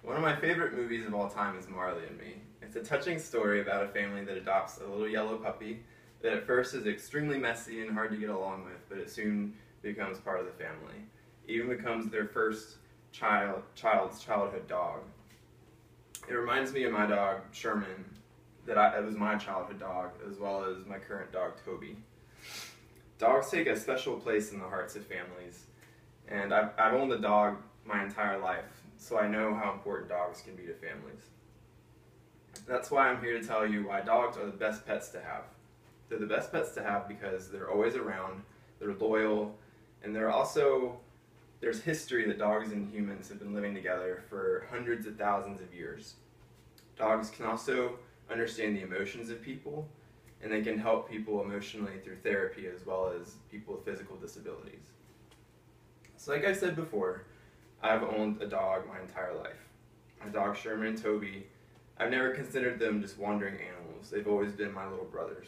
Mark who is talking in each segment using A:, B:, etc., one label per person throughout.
A: One of my favorite movies of all time is Marley and Me. It's a touching story about a family that adopts a little yellow puppy that at first is extremely messy and hard to get along with, but it soon becomes part of the family. It even becomes their first child's childhood dog. It reminds me of my dog, Sherman, it was my childhood dog, as well as my current dog, Toby. Dogs take a special place in the hearts of families, and I've owned a dog my entire life, so I know how important dogs can be to families. That's why I'm here to tell you why dogs are the best pets to have. They're the best pets to have because they're always around, they're loyal, and there's history that dogs and humans have been living together for hundreds of thousands of years. Dogs can also understand the emotions of people, and they can help people emotionally through therapy as well as people with physical disabilities. So like I said before, I've owned a dog my entire life. My dogs Sherman and Toby, I've never considered them just wandering animals. They've always been my little brothers.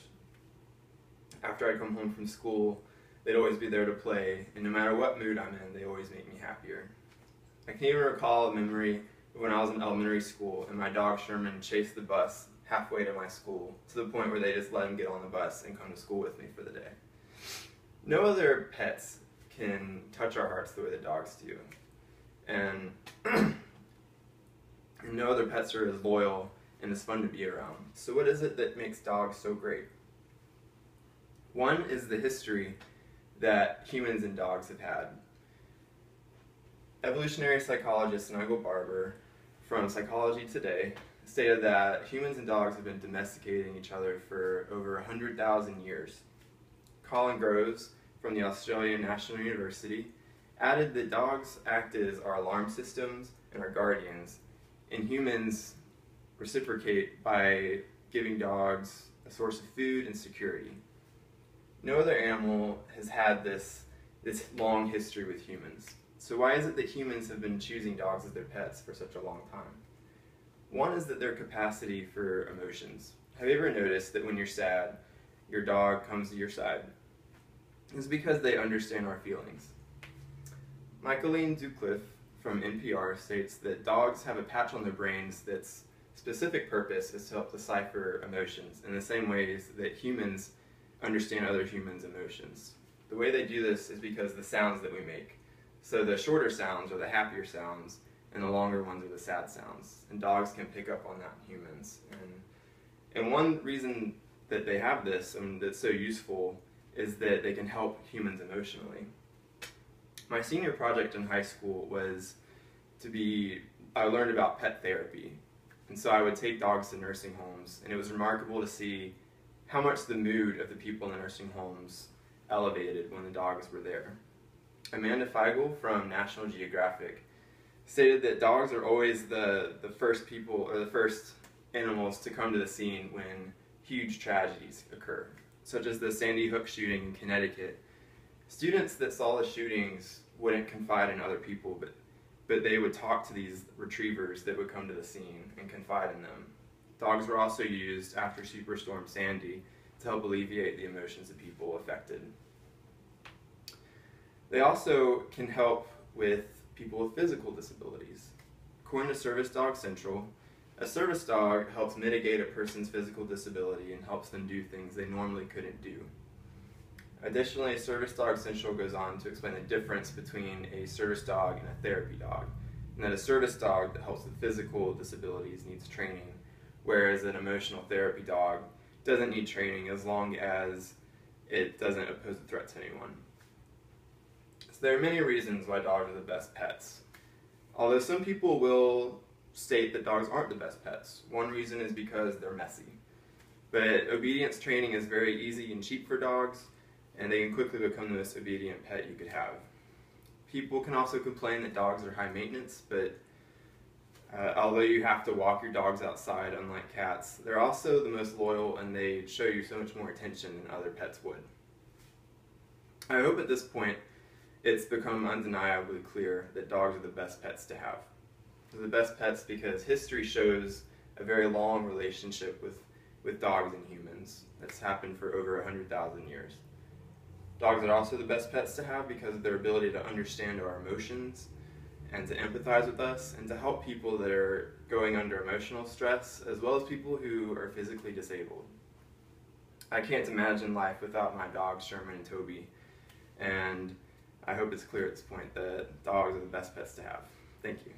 A: After I come home from school, they'd always be there to play, and no matter what mood I'm in, they always make me happier. I can even recall a memory of when I was in elementary school and my dog Sherman chased the bus halfway to my school, to the point where they just let him get on the bus and come to school with me for the day. No other pets can touch our hearts the way that dogs do. And no other pets are as loyal and as fun to be around. So what is it that makes dogs so great? One is the history that humans and dogs have had. Evolutionary psychologist Nigel Barber from Psychology Today stated that humans and dogs have been domesticating each other for over 100,000 years. Colin Groves from the Australian National University added that dogs act as our alarm systems and our guardians, and humans reciprocate by giving dogs a source of food and security. No other animal has had this long history with humans. So why is it that humans have been choosing dogs as their pets for such a long time? One is that their capacity for emotions. Have you ever noticed that when you're sad, your dog comes to your side? It's because they understand our feelings. Michaeline Ducliffe from NPR states that dogs have a patch on their brains that's specific purpose is to help decipher emotions in the same ways that humans understand other humans' emotions. The way they do this is because of the sounds that we make. So the shorter sounds are the happier sounds, and the longer ones are the sad sounds. And dogs can pick up on that in humans. And one reason that they have this, and that's so useful, is that they can help humans emotionally. My senior project in high school was I learned about pet therapy. And so I would take dogs to nursing homes, and it was remarkable to see how much the mood of the people in the nursing homes elevated when the dogs were there. Amanda Feigl from National Geographic stated that dogs are always the first people or the first animals to come to the scene when huge tragedies occur, such as the Sandy Hook shooting in Connecticut. Students that saw the shootings wouldn't confide in other people, but they would talk to these retrievers that would come to the scene and confide in them. Dogs were also used after Superstorm Sandy to help alleviate the emotions of people affected. They also can help with people with physical disabilities. According to Service Dog Central, a service dog helps mitigate a person's physical disability and helps them do things they normally couldn't do. Additionally, Service Dog Central goes on to explain the difference between a service dog and a therapy dog, and that a service dog that helps with physical disabilities needs training, whereas an emotional therapy dog doesn't need training as long as it doesn't pose a threat to anyone. So there are many reasons why dogs are the best pets. Although some people will state that dogs aren't the best pets. One reason is because they're messy. But obedience training is very easy and cheap for dogs, and they can quickly become the most obedient pet you could have. People can also complain that dogs are high maintenance, but although you have to walk your dogs outside, unlike cats, they're also the most loyal and they show you so much more attention than other pets would. I hope at this point it's become undeniably clear that dogs are the best pets to have. They're the best pets because history shows a very long relationship with dogs and humans that's happened for over 100,000 years. Dogs are also the best pets to have because of their ability to understand our emotions and to empathize with us and to help people that are going under emotional stress, as well as people who are physically disabled. I can't imagine life without my dogs, Sherman and Toby, and I hope it's clear at this point that dogs are the best pets to have. Thank you.